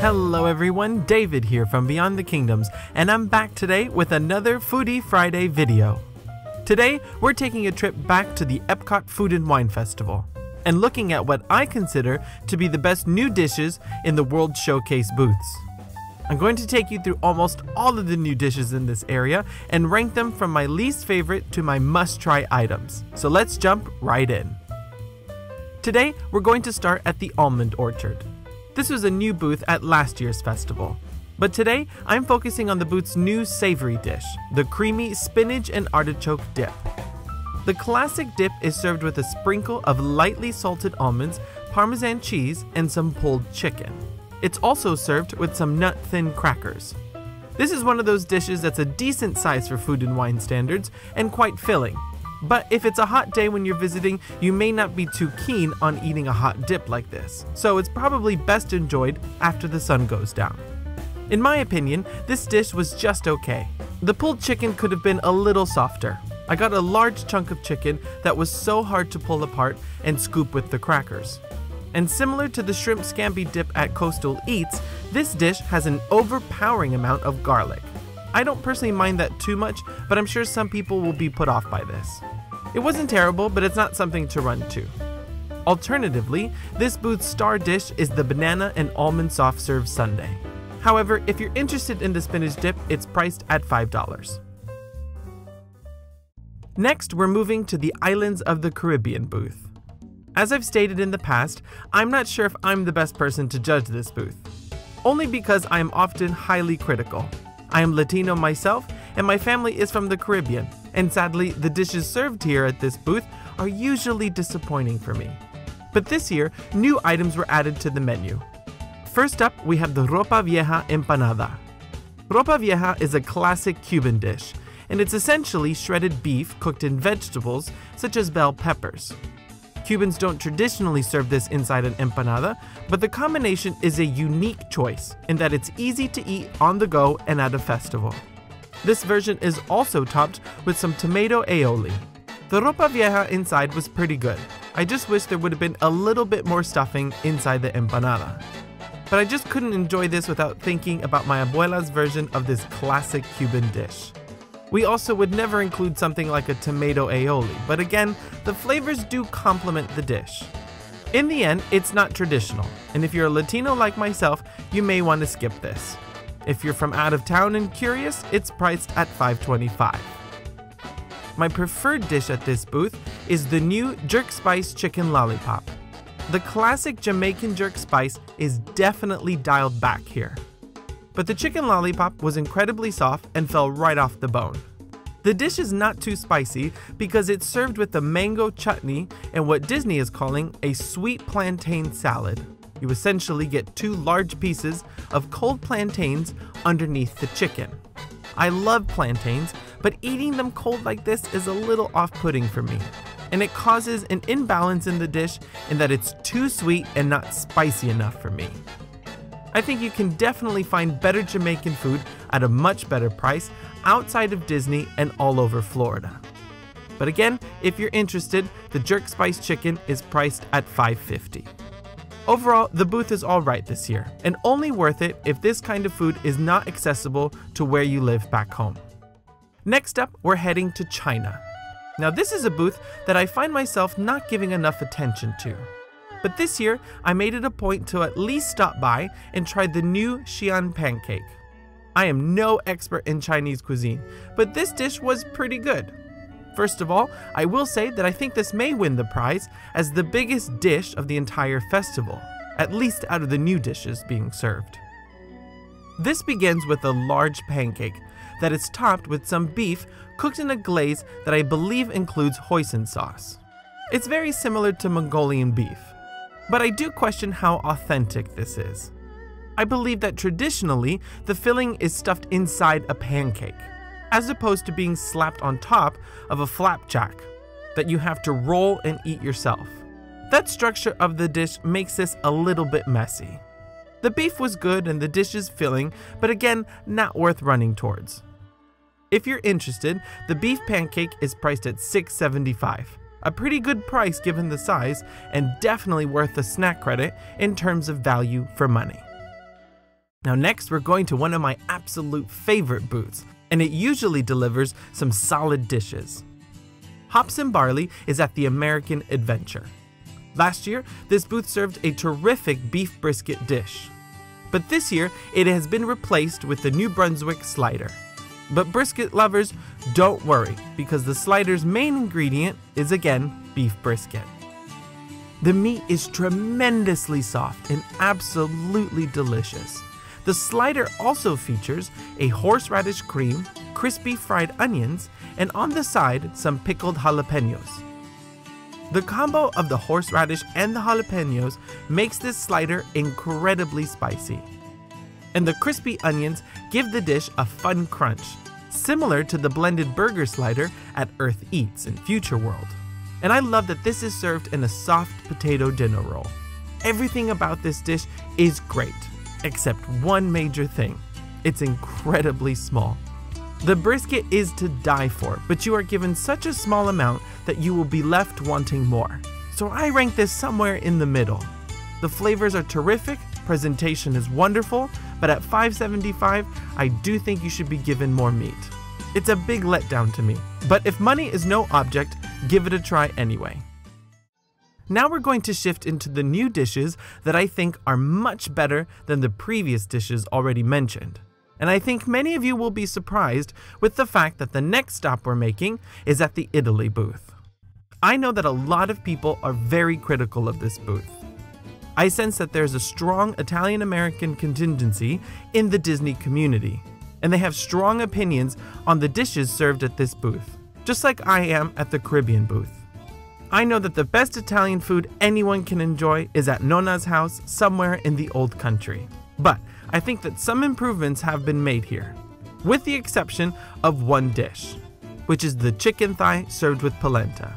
Hello everyone, David here from Beyond the Kingdoms, and I'm back today with another Foodie Friday video. Today, we're taking a trip back to the Epcot Food and Wine Festival, and looking at what I consider to be the best new dishes in the World Showcase booths. I'm going to take you through almost all of the new dishes in this area, and rank them from my least favorite to my must-try items. So let's jump right in. Today, we're going to start at the Almond Orchard. This was a new booth at last year's festival. But today, I'm focusing on the booth's new savory dish, the creamy spinach and artichoke dip. The classic dip is served with a sprinkle of lightly salted almonds, Parmesan cheese, and some pulled chicken. It's also served with some nut-thin crackers. This is one of those dishes that's a decent size for food and wine standards and quite filling. But if it's a hot day when you're visiting, you may not be too keen on eating a hot dip like this, so it's probably best enjoyed after the sun goes down. In my opinion, this dish was just okay. The pulled chicken could have been a little softer. I got a large chunk of chicken that was so hard to pull apart and scoop with the crackers. And similar to the shrimp scampi dip at Coastal Eats, this dish has an overpowering amount of garlic. I don't personally mind that too much, but I'm sure some people will be put off by this. It wasn't terrible, but it's not something to run to. Alternatively, this booth's star dish is the banana and almond soft serve sundae. However, if you're interested in the spinach dip, it's priced at $5. Next, we're moving to the Islands of the Caribbean booth. As I've stated in the past, I'm not sure if I'm the best person to judge this booth, only because I am often highly critical. I am Latino myself, and my family is from the Caribbean, and sadly, the dishes served here at this booth are usually disappointing for me. But this year, new items were added to the menu. First up, we have the Ropa Vieja Empanada. Ropa Vieja is a classic Cuban dish, and it's essentially shredded beef cooked in vegetables such as bell peppers. Cubans don't traditionally serve this inside an empanada, but the combination is a unique choice in that it's easy to eat on the go and at a festival. This version is also topped with some tomato aioli. The Ropa Vieja inside was pretty good. I just wish there would have been a little bit more stuffing inside the empanada. But I just couldn't enjoy this without thinking about my abuela's version of this classic Cuban dish. We also would never include something like a tomato aioli, but again, the flavors do complement the dish. In the end, it's not traditional, and if you're a Latino like myself, you may want to skip this. If you're from out of town and curious, it's priced at $5.25. My preferred dish at this booth is the new jerk spice chicken lollipop. The classic Jamaican jerk spice is definitely dialed back here. But the chicken lollipop was incredibly soft and fell right off the bone. The dish is not too spicy because it's served with a mango chutney and what Disney is calling a sweet plantain salad. You essentially get 2 large pieces of cold plantains underneath the chicken. I love plantains, but eating them cold like this is a little off-putting for me, and it causes an imbalance in the dish in that it's too sweet and not spicy enough for me. I think you can definitely find better Jamaican food at a much better price outside of Disney and all over Florida. But again, if you're interested, the jerk spice chicken is priced at $5.50. Overall, the booth is alright this year, and only worth it if this kind of food is not accessible to where you live back home. Next up, we're heading to China. Now this is a booth that I find myself not giving enough attention to. But this year, I made it a point to at least stop by and try the new Xi'an pancake. I am no expert in Chinese cuisine, but this dish was pretty good. First of all, I will say that I think this may win the prize as the biggest dish of the entire festival, at least out of the new dishes being served. This begins with a large pancake that is topped with some beef cooked in a glaze that I believe includes hoisin sauce. It's very similar to Mongolian beef, but I do question how authentic this is. I believe that traditionally, the filling is stuffed inside a pancake, as opposed to being slapped on top of a flapjack that you have to roll and eat yourself. That structure of the dish makes this a little bit messy. The beef was good and the dish is filling, but again, not worth running towards. If you're interested, the beef pancake is priced at $6.75. A pretty good price given the size, and definitely worth the snack credit in terms of value for money. Now next, we're going to one of my absolute favorite booths, and it usually delivers some solid dishes. Hops and Barley is at the American Adventure. Last year, this booth served a terrific beef brisket dish. But this year, it has been replaced with the new Brunswick slider. But brisket lovers, don't worry, because the slider's main ingredient is again beef brisket. The meat is tremendously soft and absolutely delicious. The slider also features a horseradish cream, crispy fried onions, and on the side, some pickled jalapenos. The combo of the horseradish and the jalapenos makes this slider incredibly spicy. And the crispy onions give the dish a fun crunch, similar to the blended burger slider at Earth Eats in Future World. And I love that this is served in a soft potato dinner roll. Everything about this dish is great, except one major thing. It's incredibly small. The brisket is to die for, but you are given such a small amount that you will be left wanting more. So I rank this somewhere in the middle. The flavors are terrific, presentation is wonderful, but at $5.75, I do think you should be given more meat. It's a big letdown to me, but if money is no object, give it a try anyway. Now we're going to shift into the new dishes that I think are much better than the previous dishes already mentioned. And I think many of you will be surprised with the fact that the next stop we're making is at the Italy booth. I know that a lot of people are very critical of this booth. I sense that there's a strong Italian-American contingency in the Disney community, and they have strong opinions on the dishes served at this booth, just like I am at the Caribbean booth. I know that the best Italian food anyone can enjoy is at Nonna's house somewhere in the old country. But I think that some improvements have been made here, with the exception of one dish, which is the chicken thigh served with polenta.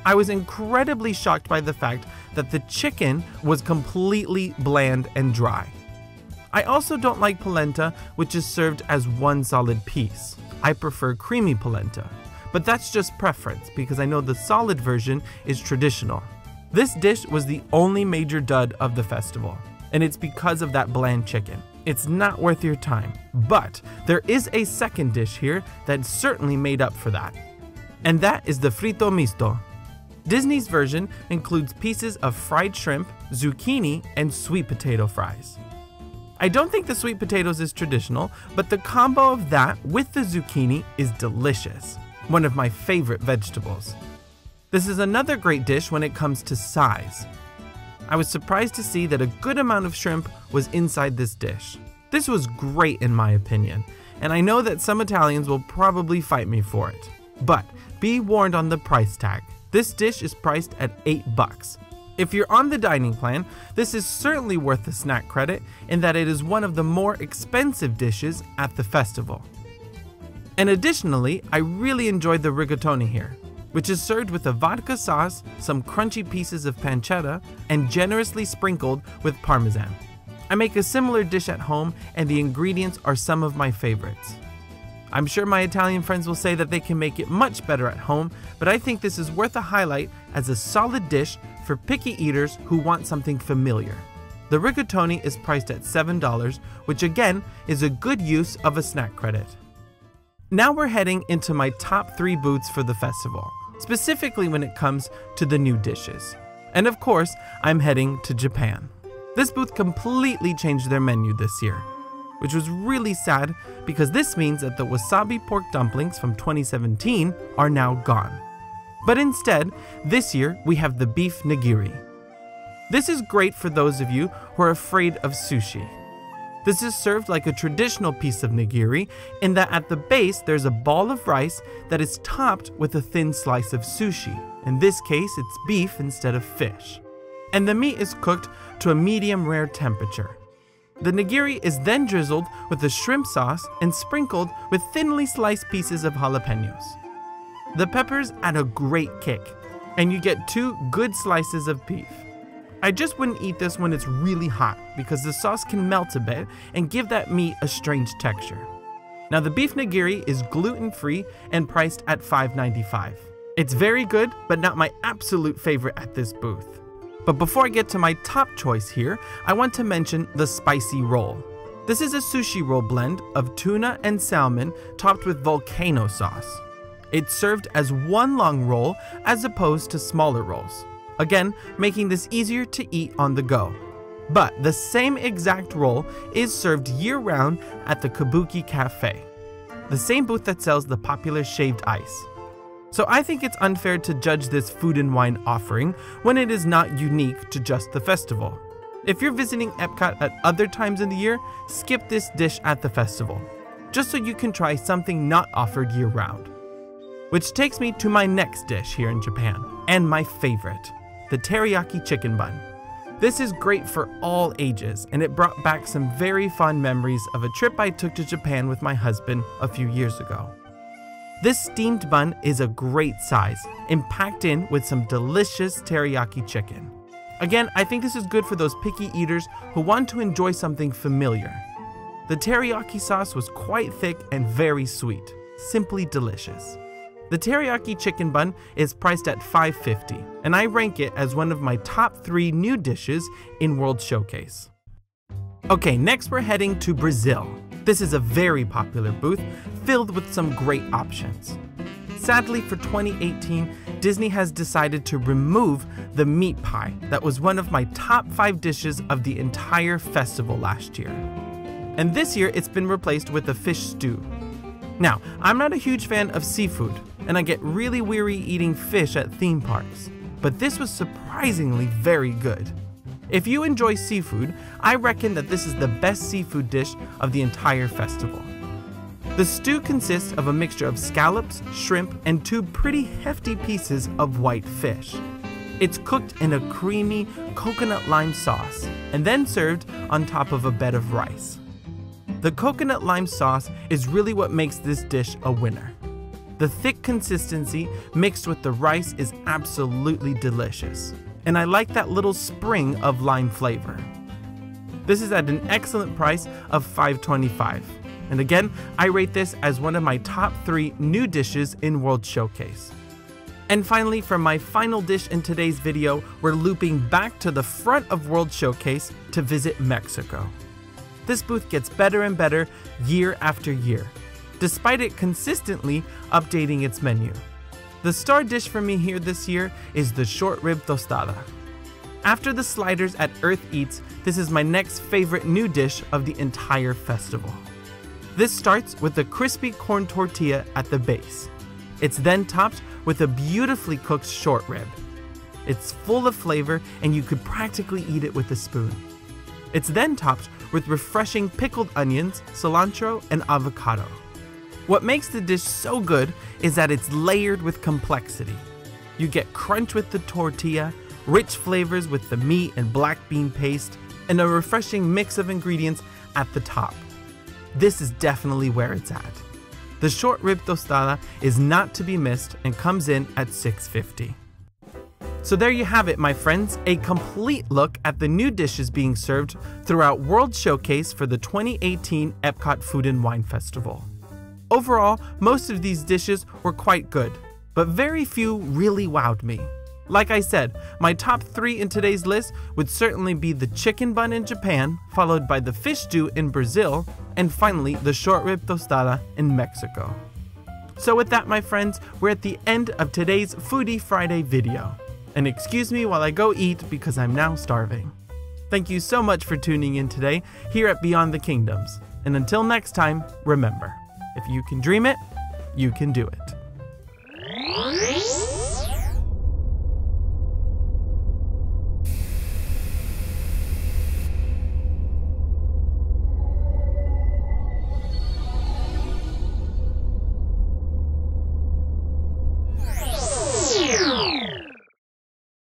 I was incredibly shocked by the fact that the chicken was completely bland and dry. I also don't like polenta, which is served as one solid piece. I prefer creamy polenta, but that's just preference because I know the solid version is traditional. This dish was the only major dud of the festival, and it's because of that bland chicken. It's not worth your time, but there is a second dish here that certainly made up for that, and that is the Fritto Misto. Disney's version includes pieces of fried shrimp, zucchini, and sweet potato fries. I don't think the sweet potatoes is traditional, but the combo of that with the zucchini is delicious, one of my favorite vegetables. This is another great dish when it comes to size. I was surprised to see that a good amount of shrimp was inside this dish. This was great in my opinion, and I know that some Italians will probably fight me for it. But be warned on the price tag. This dish is priced at $8. If you're on the dining plan, this is certainly worth the snack credit in that it is one of the more expensive dishes at the festival. And additionally, I really enjoyed the rigatoni here, which is served with a vodka sauce, some crunchy pieces of pancetta, and generously sprinkled with parmesan. I make a similar dish at home, and the ingredients are some of my favorites. I'm sure my Italian friends will say that they can make it much better at home, but I think this is worth a highlight as a solid dish for picky eaters who want something familiar. The rigatoni is priced at $7, which again is a good use of a snack credit. Now we're heading into my top 3 booths for the festival, specifically when it comes to the new dishes. And of course, I'm heading to Japan. This booth completely changed their menu this year, which was really sad because this means that the wasabi pork dumplings from 2017 are now gone. But instead, this year we have the beef nigiri. This is great for those of you who are afraid of sushi. This is served like a traditional piece of nigiri in that at the base there's a ball of rice that is topped with a thin slice of sushi. In this case, it's beef instead of fish. And the meat is cooked to a medium rare temperature. The nigiri is then drizzled with a shrimp sauce and sprinkled with thinly sliced pieces of jalapenos. The peppers add a great kick, and you get 2 good slices of beef. I just wouldn't eat this when it's really hot because the sauce can melt a bit and give that meat a strange texture. Now the beef nigiri is gluten-free and priced at $5.95. It's very good, but not my absolute favorite at this booth. But before I get to my top choice here, I want to mention the spicy roll. This is a sushi roll blend of tuna and salmon topped with volcano sauce. It's served as one long roll as opposed to smaller rolls, again making this easier to eat on the go. But the same exact roll is served year-round at the Kabuki Cafe, the same booth that sells the popular shaved ice. So I think it's unfair to judge this food and wine offering when it is not unique to just the festival. If you're visiting Epcot at other times in the year, skip this dish at the festival, just so you can try something not offered year-round. Which takes me to my next dish here in Japan, and my favorite, the teriyaki chicken bun. This is great for all ages, and it brought back some very fond memories of a trip I took to Japan with my husband a few years ago. This steamed bun is a great size and packed in with some delicious teriyaki chicken. Again, I think this is good for those picky eaters who want to enjoy something familiar. The teriyaki sauce was quite thick and very sweet, simply delicious. The teriyaki chicken bun is priced at $5.50, and I rank it as one of my top 3 new dishes in World Showcase. Okay, next we're heading to Brazil. This is a very popular booth filled with some great options. Sadly, for 2018, Disney has decided to remove the meat pie that was one of my top 5 dishes of the entire festival last year. And this year, it's been replaced with a fish stew. Now, I'm not a huge fan of seafood, and I get really weary eating fish at theme parks, but this was surprisingly very good. If you enjoy seafood, I reckon that this is the best seafood dish of the entire festival. The stew consists of a mixture of scallops, shrimp, and 2 pretty hefty pieces of white fish. It's cooked in a creamy coconut lime sauce and then served on top of a bed of rice. The coconut lime sauce is really what makes this dish a winner. The thick consistency mixed with the rice is absolutely delicious, and I like that little spring of lime flavor. This is at an excellent price of $5.25. And again, I rate this as one of my top 3 new dishes in World Showcase. And finally, for my final dish in today's video, we're looping back to the front of World Showcase to visit Mexico. This booth gets better and better year after year, despite it consistently updating its menu. The star dish for me here this year is the short rib tostada. After the sliders at Earth Eats, this is my next favorite new dish of the entire festival. This starts with a crispy corn tortilla at the base. It's then topped with a beautifully cooked short rib. It's full of flavor and you could practically eat it with a spoon. It's then topped with refreshing pickled onions, cilantro, and avocado. What makes the dish so good is that it's layered with complexity. You get crunch with the tortilla, rich flavors with the meat and black bean paste, and a refreshing mix of ingredients at the top. This is definitely where it's at. The short rib tostada is not to be missed and comes in at $6.50. So there you have it, my friends, a complete look at the new dishes being served throughout World Showcase for the 2018 Epcot Food and Wine Festival. Overall, most of these dishes were quite good, but very few really wowed me. Like I said, my top 3 in today's list would certainly be the chicken bun in Japan, followed by the fish stew in Brazil, and finally the short rib tostada in Mexico. So with that, my friends, we're at the end of today's Foodie Friday video. And excuse me while I go eat because I'm now starving. Thank you so much for tuning in today here at Beyond the Kingdoms. And until next time, remember, if you can dream it, you can do it.